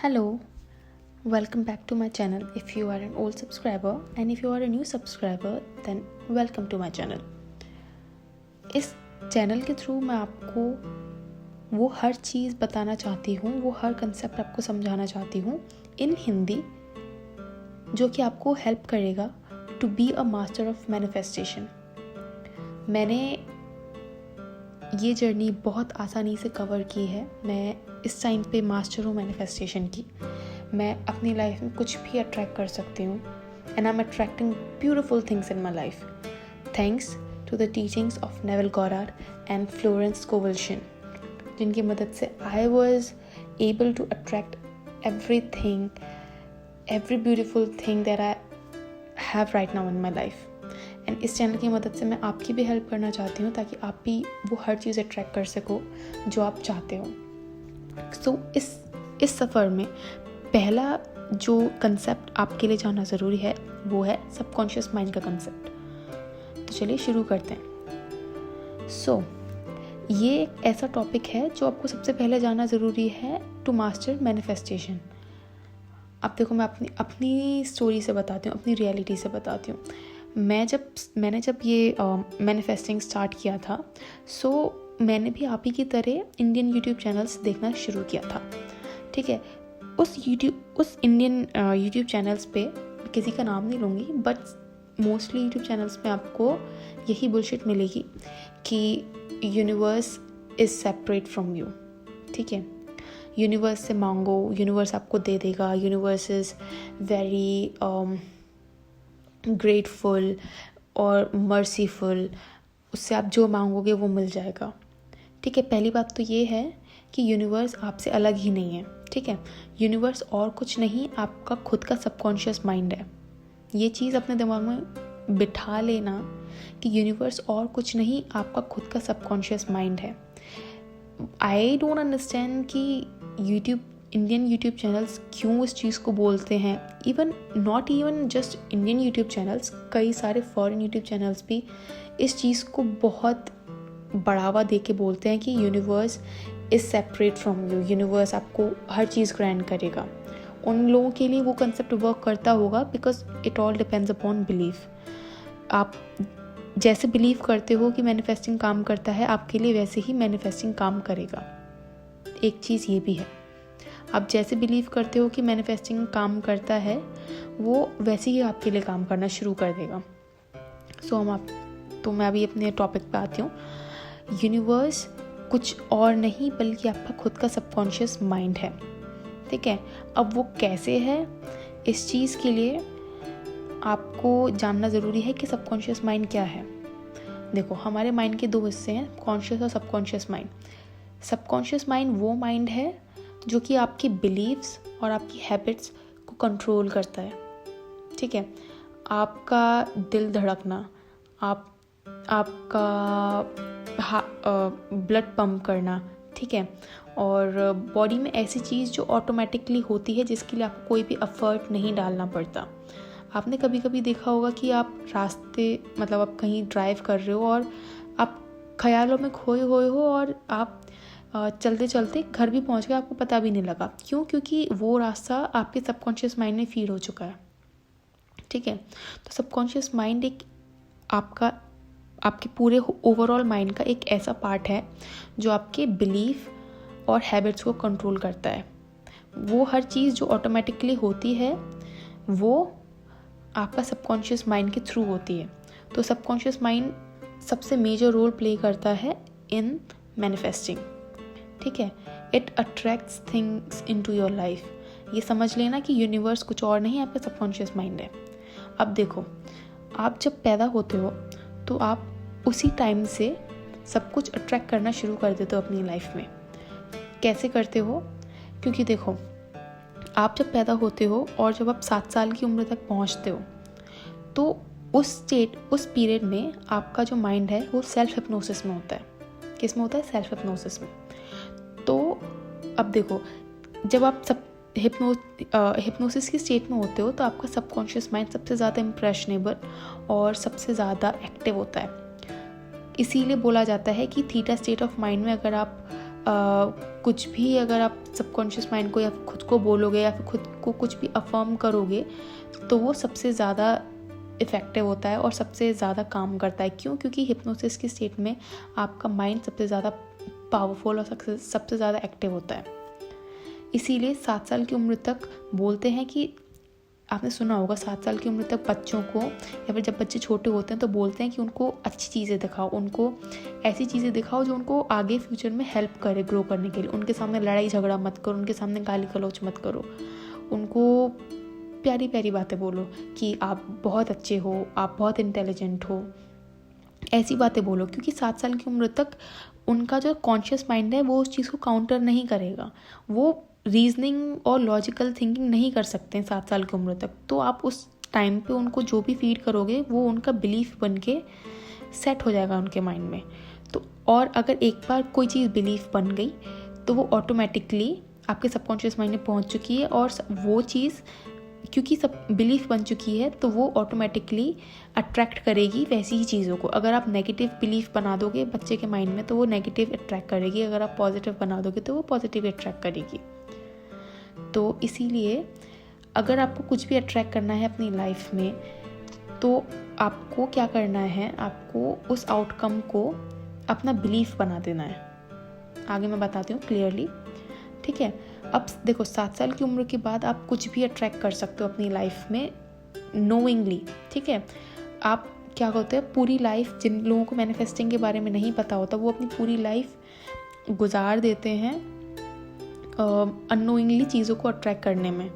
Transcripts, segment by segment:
Hello, welcome back to my channel. If you are an old subscriber and if you are a new subscriber, then welcome to my channel. इस channel के through मैं आपको वो हर चीज़ बताना चाहती हूँ, वो हर कंसेप्ट आपको समझाना चाहती हूँ इन हिंदी, जो कि आपको हेल्प करेगा to be a master of manifestation. मैंने ये जर्नी बहुत आसानी से कवर की है. मैं इस टाइम पे मास्टर हूँ मैनिफेस्टेशन की. मैं अपनी लाइफ में कुछ भी अट्रैक्ट कर सकती हूँ and I am attracting beautiful things in my life thanks to the teachings of Neville Goddard and Florence Scovel, जिनकी मदद से I was able to attract everything, every beautiful thing that I have right now in my life. And इस channel की मदद से मैं आपकी भी हेल्प करना चाहती हूँ ताकि आप भी वो हर चीज़ अट्रैक्ट कर सको जो आप चाहते हो. सो इस सफ़र में पहला जो कंसेप्ट आपके लिए जानना ज़रूरी है वो है सबकॉन्शियस माइंड का कंसेप्ट. तो चलिए शुरू करते हैं. सो ये एक ऐसा टॉपिक है जो आपको सबसे पहले जानना ज़रूरी है टू मास्टर मैनिफेस्टेशन. अब देखो, मैं अपनी स्टोरी से बताती हूँ, अपनी रियलिटी से बताती हूँ. मैंने जब ये मैनिफेस्टिंग स्टार्ट किया था, सो मैंने भी आप ही की तरह इंडियन यूट्यूब चैनल्स देखना शुरू किया था. ठीक है, उस इंडियन यूट्यूब चैनल्स पे किसी का नाम नहीं लूँगी, बट मोस्टली यूट्यूब चैनल्स पे आपको यही बुलशिट मिलेगी कि universe is separate from you. ठीक है, यूनिवर्स से मांगो, यूनिवर्स आपको दे देगा, यूनिवर्स इज़ वेरी ग्रेटफुल और मर्सीफुल, उससे आप जो मांगोगे वो मिल जाएगा. ठीक है, पहली बात तो ये है कि यूनिवर्स आपसे अलग ही नहीं है. ठीक है, यूनिवर्स और कुछ नहीं, आपका खुद का सबकॉन्शियस माइंड है. ये चीज़ अपने दिमाग में बिठा लेना कि यूनिवर्स और कुछ नहीं, आपका खुद का सबकॉन्शियस माइंड है. आई डोंट अंडरस्टैंड कि इंडियन यूट्यूब चैनल्स क्यों इस चीज़ को बोलते हैं. Not even just Indian YouTube channels, कई सारे फॉरेन यूट्यूब चैनल्स भी इस चीज़ को बहुत बढ़ावा दे के बोलते हैं कि universe is separate from you, universe आपको हर चीज़ ग्रैंड करेगा. उन लोगों के लिए वो कंसेप्ट वर्क करता होगा because it all depends upon belief. आप जैसे बिलीव करते हो कि मैनिफेस्टिंग काम करता है, आपके लिए वैसे ही मैनिफेस्टिंग काम करेगा. एक चीज़ ये भी है, आप जैसे बिलीव करते हो कि मैनिफेस्टिंग काम करता है, वो वैसे ही आपके लिए काम करना शुरू कर देगा. तो मैं अभी अपने टॉपिक पे आती हूँ. यूनिवर्स कुछ और नहीं बल्कि आपका खुद का सबकॉन्शियस माइंड है. ठीक है, अब वो कैसे है, इस चीज़ के लिए आपको जानना ज़रूरी है कि सबकॉन्शियस माइंड क्या है. देखो, हमारे माइंड के दो हिस्से हैं, कॉन्शियस और सबकॉन्शियस माइंड. सबकॉन्शियस माइंड वो माइंड है जो कि आपकी बिलीव्स और आपकी हैबिट्स को कंट्रोल करता है. ठीक है, आपका दिल धड़कना, आपका ब्लड पंप करना. ठीक है, और बॉडी में ऐसी चीज़ जो ऑटोमेटिकली होती है जिसके लिए आपको कोई भी एफर्ट नहीं डालना पड़ता. आपने कभी कभी देखा होगा कि आप आप कहीं ड्राइव कर रहे हो और आप ख्यालों में खोए हुए हो और आप चलते चलते घर भी पहुंच गए, आपको पता भी नहीं लगा. क्यों? क्योंकि वो रास्ता आपके सबकॉन्शियस माइंड में फीड हो चुका है. ठीक है, तो सबकॉन्शियस माइंड एक आपके पूरे ओवरऑल माइंड का एक ऐसा पार्ट है जो आपके बिलीफ और हैबिट्स को कंट्रोल करता है. वो हर चीज़ जो ऑटोमेटिकली होती है वो आपका सबकॉन्शियस माइंड के थ्रू होती है. तो सबकॉन्शियस माइंड सबसे मेजर रोल प्ले करता है इन मैनिफेस्टिंग. ठीक है, it attracts things into your life. ये समझ लेना कि यूनिवर्स कुछ और नहीं, आपका सबकॉन्शियस माइंड है. अब देखो, आप जब पैदा होते हो तो आप उसी टाइम से सब कुछ अट्रैक्ट करना शुरू कर देते हो अपनी लाइफ में. कैसे करते हो? क्योंकि देखो, आप जब पैदा होते हो और जब आप 7 साल की उम्र तक पहुंचते हो तो उस पीरियड में आपका जो माइंड है वो सेल्फ हिप्नोसिस में होता है. किस में होता है? सेल्फ हिप्नोसिस में. तो अब देखो, जब आप हिप्नोसिस की स्टेट में होते हो तो आपका सबकॉन्शियस माइंड सबसे ज़्यादा इम्प्रेशनेबल और सबसे ज़्यादा एक्टिव होता है. इसीलिए बोला जाता है कि थीटा स्टेट ऑफ माइंड में अगर आप कुछ भी अगर आप सबकॉन्शियस माइंड को या खुद को बोलोगे या फिर खुद को कुछ भी अफर्म करोगे तो वो सबसे ज़्यादा इफ़ेक्टिव होता है और सबसे ज़्यादा काम करता है। क्यों? क्योंकि हिप्नोसिस की स्टेट में आपका माइंड सबसे ज़्यादा पावरफुल और सबसे ज़्यादा एक्टिव होता है। इसीलिए 7 साल की उम्र तक बोलते हैं कि आपने सुना होगा 7 साल की उम्र तक बच्चों को या फिर जब बच्चे छोटे होते हैं तो बोलते हैं कि उनको अच्छी चीज़ें दिखाओ, उनको ऐसी चीज़ें दिखाओ जो उनको आगे फ्यूचर में हेल्प करे ग्रो करने के लिए। उनके सामने लड़ाई झगड़ा मत करो, उनके सामने गाली गलौज मत करो, उनको प्यारी प्यारी बातें बोलो कि आप बहुत अच्छे हो, आप बहुत इंटेलिजेंट हो, ऐसी बातें बोलो। क्योंकि 7 साल की उम्र तक उनका जो कॉन्शियस माइंड है वो उस चीज़ को काउंटर नहीं करेगा, वो रीजनिंग और लॉजिकल थिंकिंग नहीं कर सकते हैं 7 साल की उम्र तक। तो आप उस टाइम पे उनको जो भी फीड करोगे वो उनका बिलीफ बन के सेट हो जाएगा उनके माइंड में। तो और अगर एक बार कोई चीज़ बिलीफ बन गई तो वो ऑटोमेटिकली आपके सबकॉन्शियस माइंड में पहुंच चुकी है, और वो चीज़ क्योंकि सब बिलीफ बन चुकी है तो वो ऑटोमेटिकली अट्रैक्ट करेगी वैसी ही चीज़ों को। अगर आप नेगेटिव बिलीफ बना दोगे बच्चे के माइंड में तो वो नेगेटिव अट्रैक्ट करेगी, अगर आप पॉजिटिव बना दोगे तो वो पॉजिटिव अट्रैक्ट करेगी। तो इसीलिए अगर आपको कुछ भी अट्रैक्ट करना है अपनी लाइफ में तो आपको क्या करना है, आपको उस आउटकम को अपना बिलीफ बना देना है। आगे मैं बताती हूँ क्लियरली, ठीक है। अब देखो 7 साल की उम्र के बाद आप कुछ भी अट्रैक्ट कर सकते हो अपनी लाइफ में नोइंगली, ठीक है। आप क्या होते हैं पूरी लाइफ, जिन लोगों को मैनिफेस्टिंग के बारे में नहीं पता होता वो अपनी पूरी लाइफ गुजार देते हैं अननोइंगली चीज़ों को अट्रैक्ट करने में,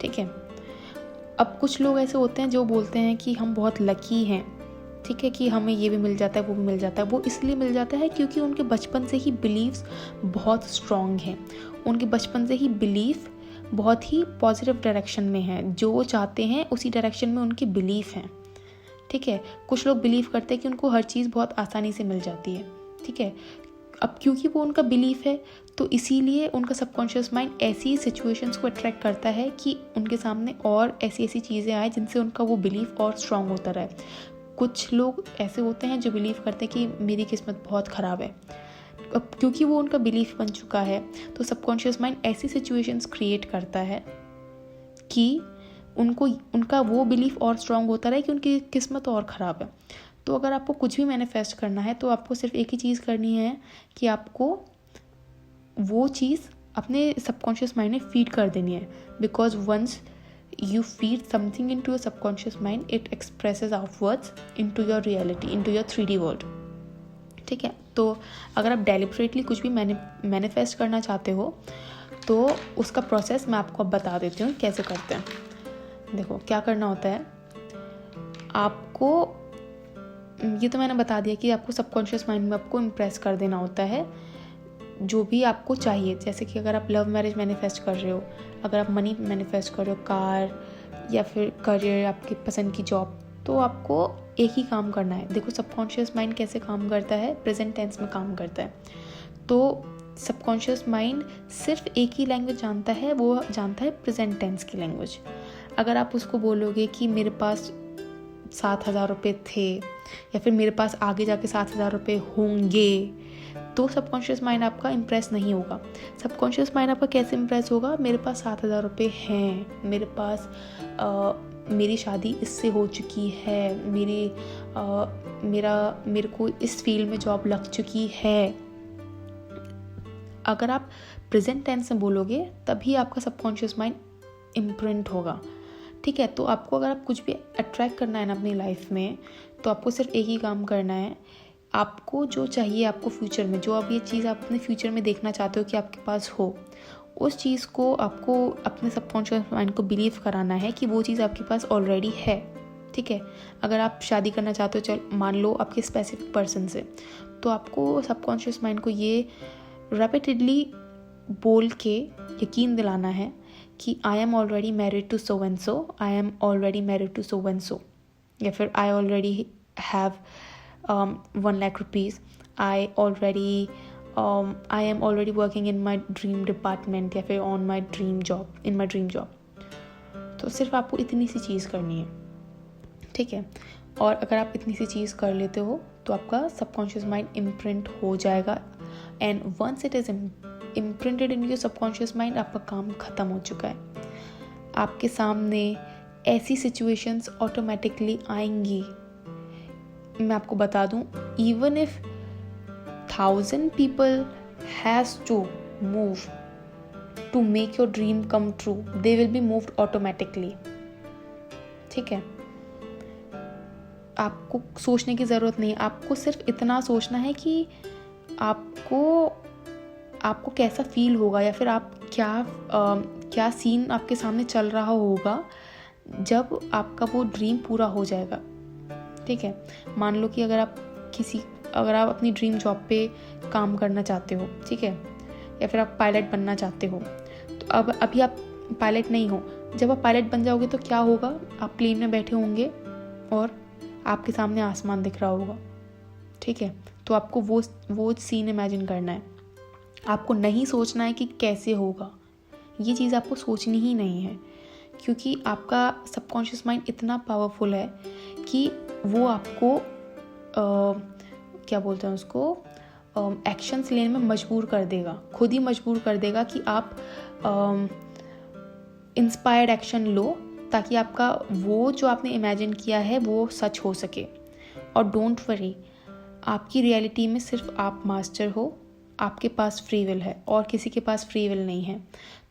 ठीक है। अब कुछ लोग ऐसे होते हैं जो बोलते हैं कि हम बहुत लकी हैं, ठीक है, कि हमें ये भी मिल जाता है वो भी मिल जाता है। वो इसलिए मिल जाता है क्योंकि उनके बचपन से ही बिलीव्स बहुत स्ट्रॉन्ग हैं, उनके बचपन से ही बिलीफ बहुत ही पॉजिटिव डायरेक्शन में है, जो वो चाहते हैं उसी डायरेक्शन में उनकी बिलीफ हैं, ठीक है। कुछ लोग बिलीव करते हैं कि उनको हर चीज़ बहुत आसानी से मिल जाती है, ठीक है। अब क्योंकि वो उनका बिलीफ है तो इसीलिए उनका सबकॉन्शियस माइंड ऐसी सिचुएशंस को अट्रैक्ट करता है कि उनके सामने और ऐसी ऐसी चीज़ें आए जिनसे उनका वो बिलीफ और स्ट्रॉन्ग होता रहे। कुछ लोग ऐसे होते हैं जो बिलीव करते हैं कि मेरी किस्मत बहुत ख़राब है। अब क्योंकि वो उनका बिलीफ बन चुका है तो सबकॉन्शियस माइंड ऐसी सिचुएशंस क्रिएट करता है कि उनको उनका वो बिलीफ और स्ट्रॉन्ग होता रहे कि उनकी किस्मत और ख़राब है। तो अगर आपको कुछ भी मैनिफेस्ट करना है तो आपको सिर्फ एक ही चीज़ करनी है कि आपको वो चीज़ अपने सबकॉन्शियस माइंड में फीड कर देनी है। Because once you feed something into your subconscious mind, it expresses outwards into your reality, into your 3D world, ठीक है। तो अगर आप डेलिबरेटली कुछ भी मैनिफेस्ट करना चाहते हो तो उसका प्रोसेस मैं आपको अब बता देती हूँ कैसे करते हैं। देखो क्या करना होता है आपको, ये तो मैंने बता दिया कि आपको सबकॉन्शियस माइंड में आपको इम्प्रेस कर देना होता है जो भी आपको चाहिए। जैसे कि अगर आप लव मैरिज मैनिफेस्ट कर रहे हो, अगर आप मनी मैनिफेस्ट कर रहे हो, कार या फिर करियर, आपकी पसंद की जॉब, तो आपको एक ही काम करना है। देखो सबकॉन्शियस माइंड कैसे काम करता है, प्रेजेंट टेंस में काम करता है। तो सबकॉन्शियस माइंड सिर्फ एक ही लैंग्वेज जानता है, वो जानता है प्रेजेंट टेंस की लैंग्वेज। अगर आप उसको बोलोगे कि मेरे पास 7,000 रुपये थे या फिर मेरे पास आगे जाके 7,000 रुपये होंगे, तो सबकॉन्शियस माइंड आपका इम्प्रेस नहीं होगा। सबकॉन्शियस माइंड आपका कैसे इम्प्रेस होगा, मेरे पास 7,000 रुपये हैं, मेरे पास मेरी शादी इससे हो चुकी है, मेरे को इस फील्ड में जॉब लग चुकी है। अगर आप प्रेजेंट टेंस में बोलोगे तभी आपका सबकॉन्शियस माइंड इम्प्रिंट होगा, ठीक है। तो आपको अगर आप कुछ भी अट्रैक्ट करना है ना अपनी लाइफ में तो आपको सिर्फ एक ही काम करना है। आपको जो चाहिए आपको फ्यूचर में, जो अब ये चीज़ आप अपने फ्यूचर में देखना चाहते हो कि आपके पास हो, उस चीज़ को आपको अपने सबकॉन्शियस माइंड को बिलीव कराना है कि वो चीज़ आपके पास ऑलरेडी है, ठीक है। अगर आप शादी करना चाहते हो, चल मान लो आपके स्पेसिफिक पर्सन से, तो आपको सबकॉन्शियस माइंड को ये रेपिटेडली बोल के यकीन दिलाना है कि I am already married to so and so, I am already married to so and so, या फिर I already have 1 lakh rupees, I am already working in my dream department या फिर on my dream job, in my dream job। तो सिर्फ आपको इतनी सी चीज़ करनी है, ठीक है। और अगर आप इतनी सी चीज़ कर लेते हो तो आपका सबकॉन्शियस माइंड इम्प्रिंट हो जाएगा। And once it is imprinted in your subconscious mind, आपका काम ख़त्म हो चुका है। आपके सामने ऐसी सिचुएशंस ऑटोमेटिकली आएंगी। मैं आपको बता दूं, even if 1000 people has to move to make your dream come true, they will be moved automatically। ठीक है, आपको सोचने की ज़रूरत नहीं है, आपको सिर्फ इतना सोचना है कि आपको कैसा फील होगा, या फिर आप क्या सीन आपके सामने चल रहा होगा जब आपका वो ड्रीम पूरा हो जाएगा। ठीक है, मान लो कि अगर आप अपनी ड्रीम जॉब पे काम करना चाहते हो, ठीक है, या फिर आप पायलट बनना चाहते हो, तो अभी आप पायलट नहीं हो। जब आप पायलट बन जाओगे तो क्या होगा, आप प्लेन में बैठे होंगे और आपके सामने आसमान दिख रहा होगा। ठीक है, तो आपको वो सीन इमेजिन करना है। आपको नहीं सोचना है कि कैसे होगा, ये चीज़ आपको सोचनी ही नहीं है, क्योंकि आपका सबकॉन्शियस माइंड इतना पावरफुल है कि वो आपको क्या बोलते हैं उसको, एक्शंस लेने में मजबूर कर देगा, खुद ही मजबूर कर देगा कि आप इंस्पायर्ड एक्शन लो, ताकि आपका वो जो आपने इमेजिन किया है वो सच हो सके। और डोंट वरी, आपकी रियलिटी में सिर्फ आप मास्टर हो, आपके पास फ्री विल है और किसी के पास फ्री विल नहीं है।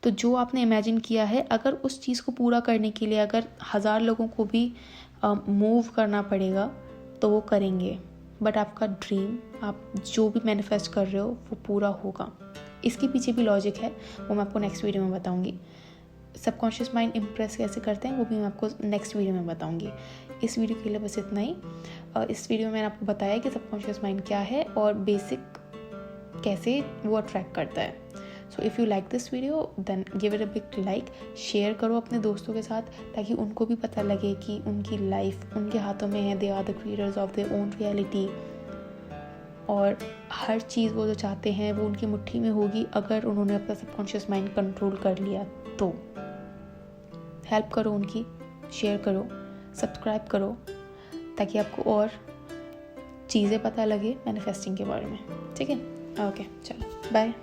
तो जो आपने इमेजिन किया है, अगर उस चीज़ को पूरा करने के लिए अगर 1000 लोगों को भी मूव करना पड़ेगा तो वो करेंगे, बट आपका ड्रीम, आप जो भी मैनिफेस्ट कर रहे हो वो पूरा होगा। इसके पीछे भी लॉजिक है, वो मैं आपको नेक्स्ट वीडियो में बताऊंगी। सबकॉन्शियस माइंड इम्प्रेस कैसे करते हैं वो भी मैं आपको नेक्स्ट वीडियो में बताऊंगी। इस वीडियो के लिए बस इतना ही। इस वीडियो में मैंने आपको बताया कि सबकॉन्शियस माइंड क्या है और बेसिक कैसे वो अट्रैक्ट करता है। So if you like this video then give it a big like, share करो अपने दोस्तों के साथ, ताकि उनको भी पता लगे कि उनकी लाइफ उनके हाथों में है, they are the creators of their own reality, और हर चीज़ वो जो चाहते हैं वो उनकी मुट्ठी में होगी अगर उन्होंने अपना सबकॉन्शियस माइंड कंट्रोल कर लिया। तो हेल्प करो उनकी, शेयर करो, सब्सक्राइब करो, ताकि आपको और चीज़ें पता लगे मैनिफेस्टिंग के बारे में। ठीक है, ओके, चलो बाय।